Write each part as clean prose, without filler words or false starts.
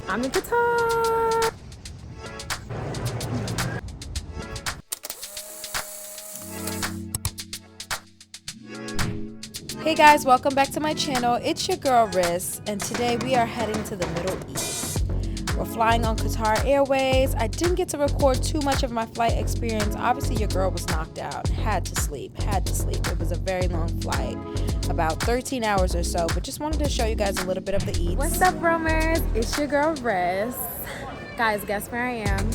I'm in Qatar. Hey guys, welcome back to my channel. It's your girl Riz, and today we are heading to the Middle East. We're flying on Qatar Airways. I didn't get to record too much of my flight experience. Obviously your girl was knocked out. Had to sleep. It was a very long flight, about 13 hours or so, but just wanted to show you guys a little bit of the eats. What's up, roamers? It's your girl Riz. Guys, guess where I am?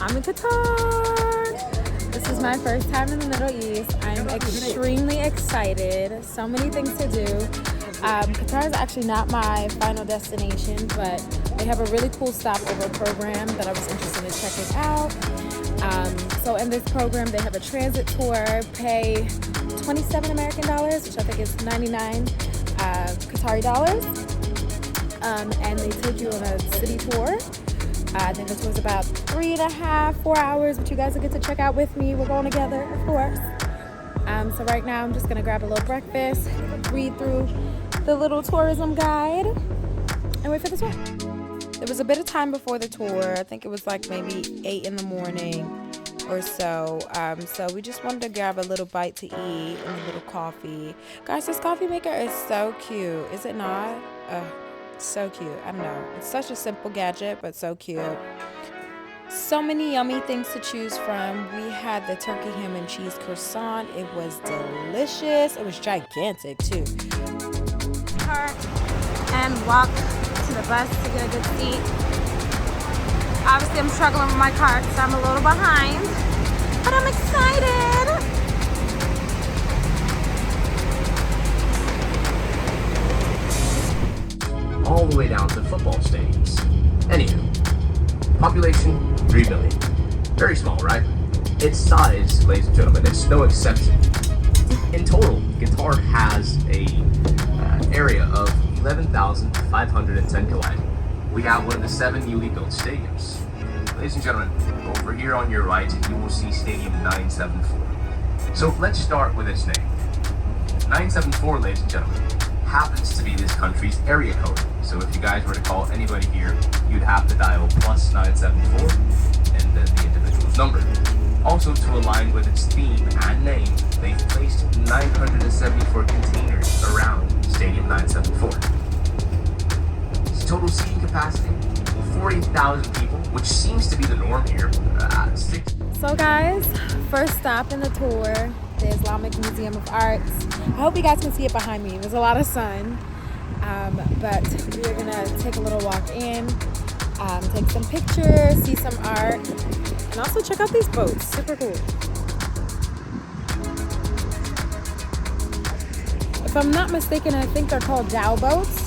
I'm in Qatar. This is my first time in the Middle East. I'm extremely excited. So many things to do. Qatar is actually not my final destination, but they have a really cool stopover program that I was interested in checking out. So in this program, they have a transit tour, pay 27 American dollars, which I think is 99 Qatari dollars. And they take you on a city tour. I think this was about 3.5, 4 hours, but you guys will get to check out with me. We're going together, of course. So right now I'm just gonna grab a little breakfast, read through the little tourism guide, and wait for the tour. There was a bit of time before the tour. I think it was like maybe 8 in the morning or so. So we just wanted to grab a little bite to eat and a little coffee. Guys, this coffee maker is so cute, is it not? So cute. I don't know, it's such a simple gadget, but so cute. So many yummy things to choose from. We had the turkey ham and cheese croissant. It was delicious. It was gigantic too. And walk to the bus to get a good seat. Obviously I'm struggling with my car because I'm a little behind, but I'm excited. All the way down to football stadiums. Anywho, population 3 million. Very small, right? Its size, ladies and gentlemen, it's no exception. In total, Qatar has a area of 11,510 kilometers. We have one of the 7 newly built stadiums. Ladies and gentlemen, over here on your right, you will see Stadium 974. So let's start with its name. 974, ladies and gentlemen, happens to be this country's area code. So if you guys were to call anybody here, you'd have to dial plus 974 and then the individual's number. Also, to align with its theme and name, they've placed 974 containers around Stadium 974. Its total seating capacity, 40,000 people, which seems to be the norm here. So guys, first stop in the tour, the Islamic Museum of Arts. I hope you guys can see it behind me. There's a lot of sun, but we're gonna take a little walk in, take some pictures, see some art, and also check out these boats. Super cool. If I'm not mistaken, I think they're called dhow boats.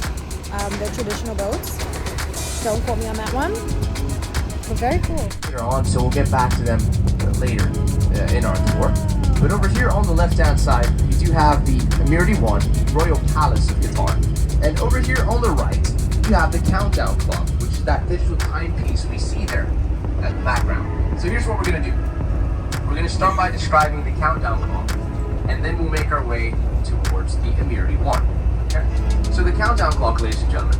They're traditional boats. Don't quote me on that one, but very cool. Later on, so we'll get back to them later in our tour. But over here on the left-hand side, you do have the Emirati One Royal Palace of Qatar. And over here on the right, you have the countdown clock, which is that digital timepiece we see there at the background. So here's what we're going to do. We're going to start by describing the countdown clock, and then we'll make our way towards the Emirati One. Okay? So the countdown clock, ladies and gentlemen,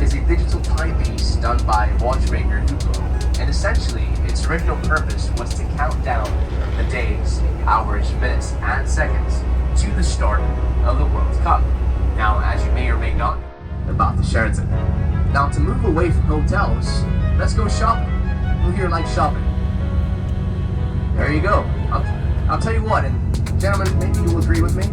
is a digital timepiece done by watchmaker Hugo. And essentially, its original purpose was to count down the days, hours, minutes, and seconds to the start of the World Cup. Now, as you may or may not know about the Sheraton. Now, to move away from hotels, let's go shopping. Who here likes shopping? There you go. I'll tell you what, and gentlemen, maybe you'll agree with me.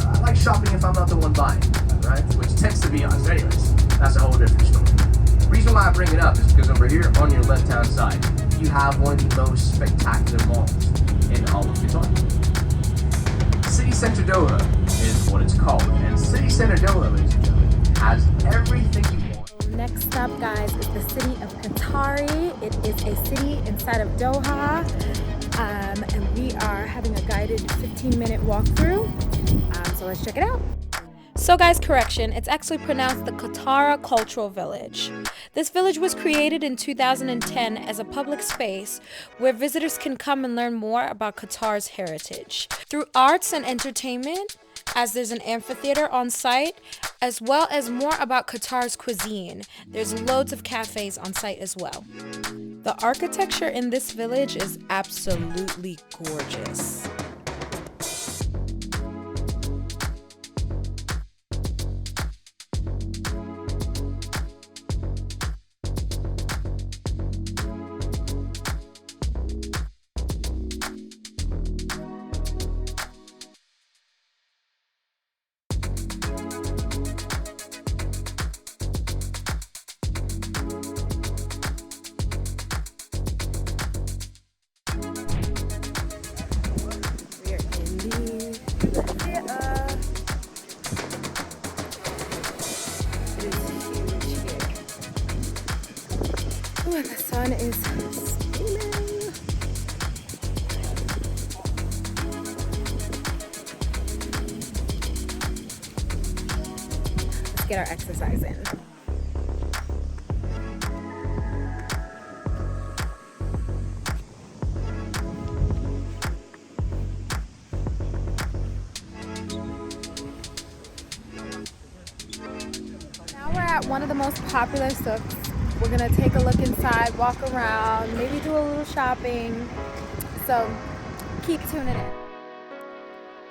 I like shopping if I'm not the one buying, right? Which tends to be us. Anyways, that's a whole different story. The reason why I bring it up is because over here on your left-hand side, you have one of the most spectacular malls in all of Qatar. City Center Doha is what it's called, and City Center Doha, ladies and gentlemen, has everything you want. Next up, guys, is the city of Qatari. It is a city inside of Doha, and we are having a guided 15-minute walkthrough. So let's check it out. So guys, correction, it's actually pronounced the Katara Cultural Village. This village was created in 2010 as a public space where visitors can come and learn more about Qatar's heritage. Through arts and entertainment, as there's an amphitheater on site, as well as more about Qatar's cuisine. There's loads of cafes on site as well. The architecture in this village is absolutely gorgeous. Ooh, the sun is steaming. Let's get our exercise in. Now we're at one of the most popular souks. We're gonna take a look inside, walk around, maybe do a little shopping. So keep tuning in.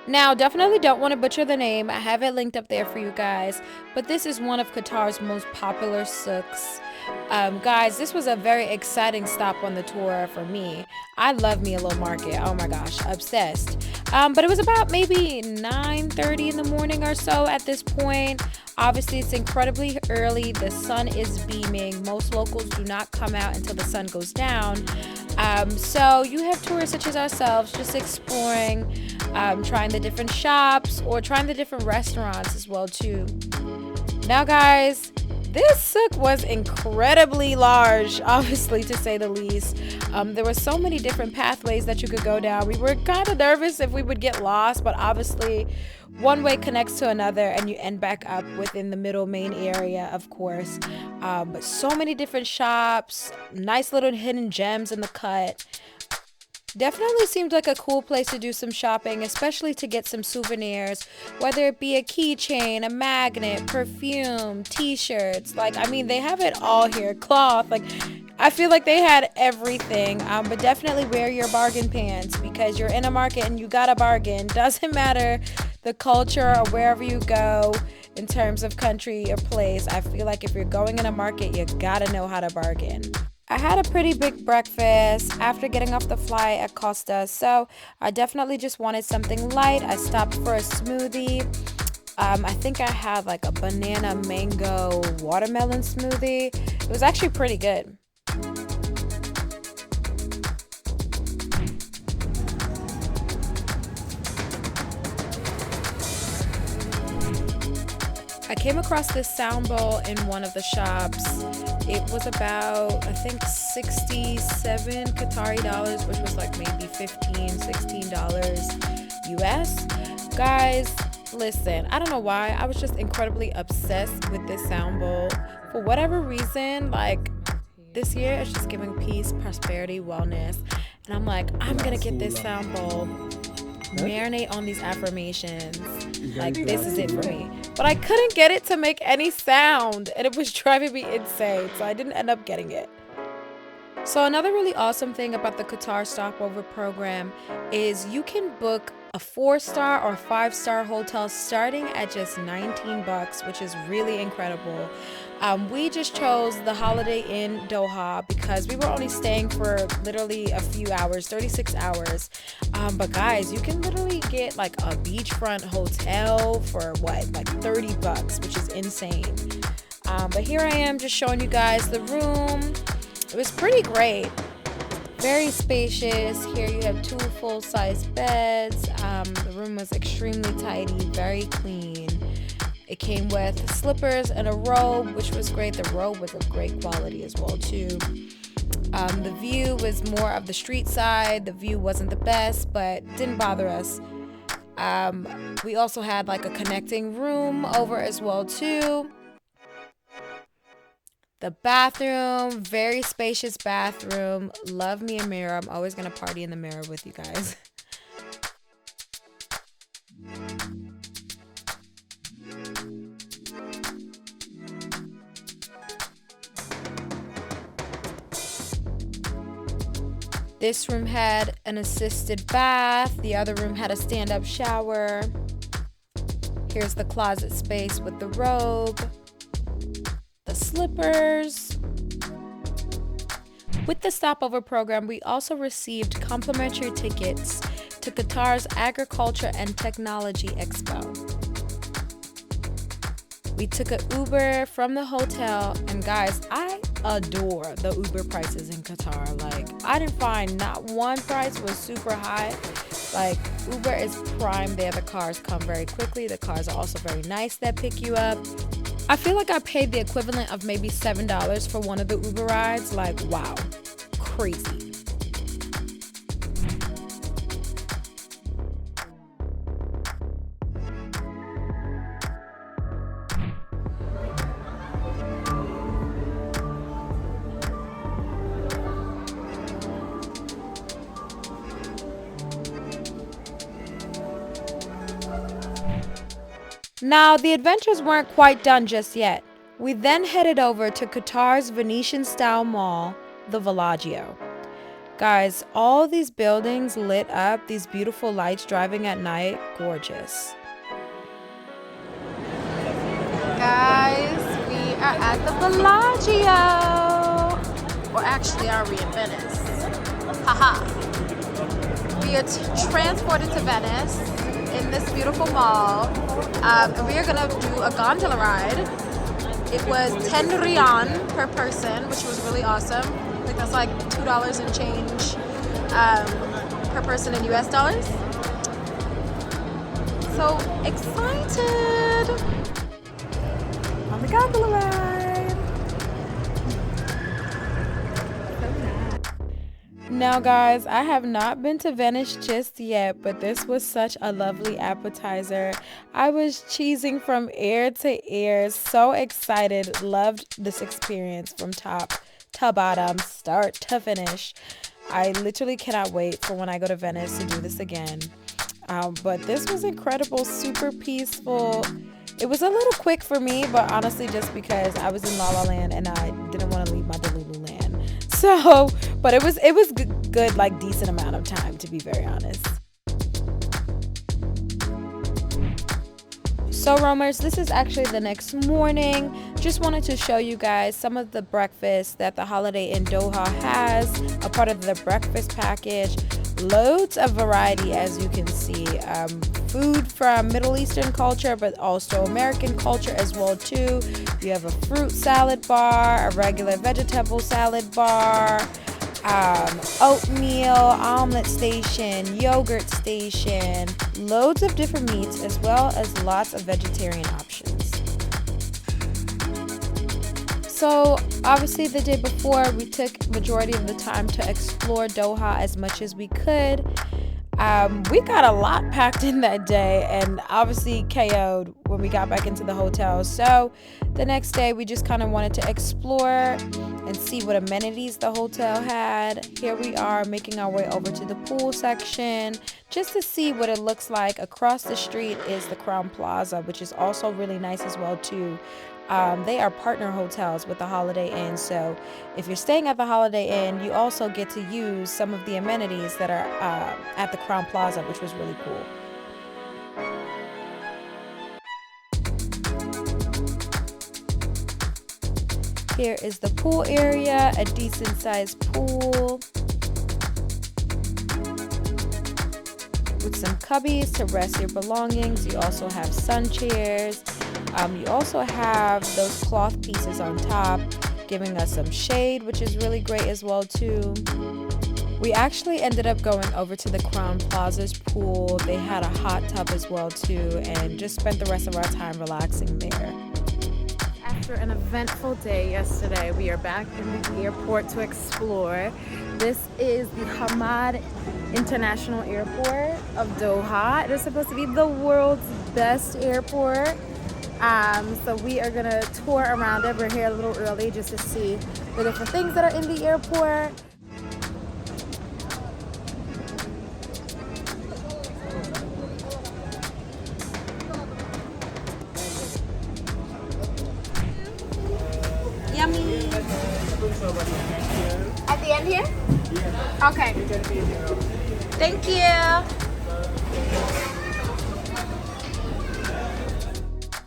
Now, definitely don't want to butcher the name. I have it linked up there for you guys. But this is one of Qatar's most popular souks. Guys, this was a very exciting stop on the tour for me. I love me a little market. Oh my gosh, obsessed. But it was about maybe 9:30 in the morning or so at this point. Obviously, it's incredibly early. The sun is beaming. Most locals do not come out until the sun goes down. So you have tourists such as ourselves just exploring, trying the different shops or trying the different restaurants as well too. Now guys, this souk was incredibly large, obviously, to say the least. There were so many different pathways that you could go down. We were kind of nervous if we would get lost, but obviously one way connects to another and you end back up within the middle main area, of course. But so many different shops, nice little hidden gems in the cut. Definitely seemed like a cool place to do some shopping, especially to get some souvenirs, whether it be a keychain, a magnet, perfume, t-shirts. Like, I mean, they have it all here. Cloth, like, I feel like they had everything. But definitely wear your bargain pants because you're in a market and you got a bargain. Doesn't matter the culture or wherever you go in terms of country or place. I feel like if you're going in a market, you gotta know how to bargain. I had a pretty big breakfast after getting off the flight at Costa, so I definitely just wanted something light. I stopped for a smoothie. I think I had like a banana mango watermelon smoothie. It was actually pretty good. I came across this sound bowl in one of the shops. It was about, I think, 67 Qatari dollars, which was like maybe $15, $16 US. Guys, listen, I don't know why. I was just incredibly obsessed with this sound bowl. For whatever reason, like this year, it's just giving peace, prosperity, wellness. And I'm like, I'm gonna get this sound bowl, marinate on these affirmations. Like, this is it for me. But I couldn't get it to make any sound, and it was driving me insane, so I didn't end up getting it. So another really awesome thing about the Qatar Stopover program is you can book a 4-star or 5-star hotel starting at just 19 bucks, which is really incredible. We just chose the Holiday Inn Doha because we were only staying for literally a few hours, 36 hours. But guys, you can literally get like a beachfront hotel for what, like 30 bucks, which is insane. But here I am just showing you guys the room. It was pretty great. Very spacious. Here you have 2 full-size beds. The room was extremely tidy, very clean. It came with slippers and a robe, which was great. The robe was of great quality as well too. The view was more of the street side. The view wasn't the best, but didn't bother us. We also had like a connecting room over as well too. The bathroom, very spacious bathroom. Love me a mirror. I'm always gonna party in the mirror with you guys. This room had an assisted bath. The other room had a stand-up shower. Here's the closet space with the robe, the slippers. With the stopover program, we also received complimentary tickets to Qatar's Agriculture and Technology Expo. We took an Uber from the hotel, and guys, I adore the Uber prices in Qatar. Like, I didn't find not one price was super high. Like, Uber is prime there. The cars come very quickly. The cars are also very nice that pick you up. I feel like I paid the equivalent of maybe $7 for one of the Uber rides. Like, wow, crazy. Now, the adventures weren't quite done just yet. We then headed over to Qatar's Venetian-style mall, the Villaggio. Guys, all these buildings lit up, these beautiful lights driving at night, gorgeous. Guys, we are at the Villaggio. Or actually, are we in Venice? Haha. We are transported to Venice in this beautiful mall. And we are gonna do a gondola ride. It was 10 riyan per person, which was really awesome. I think that's like $2 and change per person in US dollars. So excited on the gondola ride. Now guys, I have not been to Venice just yet, but this was such a lovely appetizer. I was cheesing from ear to ear, so excited, loved this experience from top to bottom, start to finish. I literally cannot wait for when I go to Venice to do this again. But this was incredible, super peaceful. It was a little quick for me, but honestly just because I was in La La Land and I didn't want to leave my Delulu land. So, but it was good, like decent amount of time, to be very honest. So roamers, this is actually the next morning. Just wanted to show you guys some of the breakfast that the Holiday Inn Doha has, a part of the breakfast package. Loads of variety, as you can see. Food from Middle Eastern culture, but also American culture as well too. You have a fruit salad bar, a regular vegetable salad bar, oatmeal, omelet station, yogurt station, loads of different meats, as well as lots of vegetarian options. So obviously the day before, we took majority of the time to explore Doha as much as we could. We got a lot packed in that day and obviously KO'd when we got back into the hotel. So the next day we just kind of wanted to explore and see what amenities the hotel had. Here we are making our way over to the pool section just to see what it looks like. Across the street is the Crown Plaza, which is also really nice as well too. They are partner hotels with the Holiday Inn, so if you're staying at the Holiday Inn, you also get to use some of the amenities that are at the Crown Plaza, which was really cool. Here is the pool area, a decent sized pool with some cubbies to rest your belongings. You also have sun chairs. You also have those cloth pieces on top, giving us some shade, which is really great as well too. We actually ended up going over to the Crown Plaza's pool. They had a hot tub as well too, and just spent the rest of our time relaxing there. After an eventful day yesterday, we are back in the airport to explore. This is the Hamad International Airport of Doha. It is supposed to be the world's best airport. So we are gonna tour around it. We're here a little early just to see the different things that are in the airport. Yummy. At the end here? Okay. Thank you.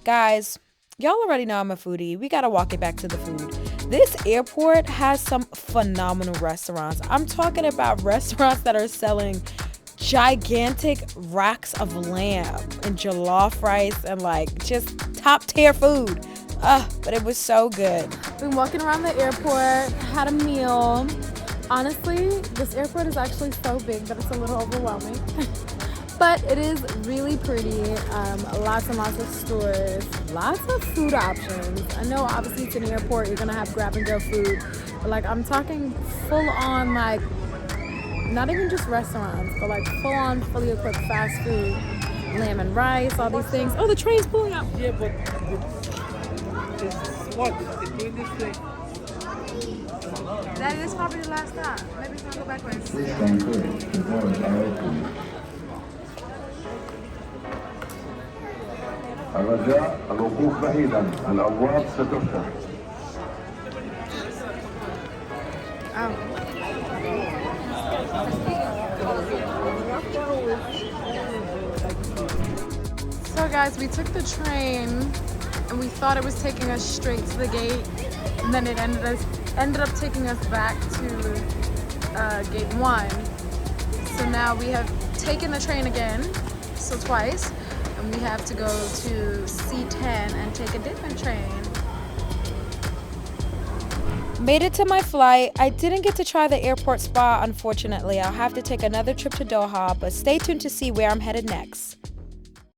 Guys, y'all already know I'm a foodie. We gotta walk it back to the food. This airport has some phenomenal restaurants. I'm talking about restaurants that are selling gigantic racks of lamb and jollof rice and like just top tier food. But it was so good. Been walking around the airport, had a meal. Honestly, this airport is actually so big that it's a little overwhelming. But it is really pretty. Lots and lots of stores, lots of food options. I know obviously it's an airport, you're gonna have grab and go food, but like I'm talking full on, like not even just restaurants, but like full on, fully equipped fast food, lamb and rice, all these things. Oh, the train's pulling up. Yeah, but it's what? It's doing this thing. That is probably the last stop. Maybe we can go backwards. الرجاء الوقوف بعيدا الأبواب ستفتح. So guys, we took the train and we thought it was taking us straight to the gate, and then it ended up taking us back to gate 1. So now we have taken the train again, so twice, and we have to go to C10 and take a different train. Made it to my flight. I didn't get to try the airport spa, unfortunately. I'll have to take another trip to Doha, but stay tuned to see where I'm headed next.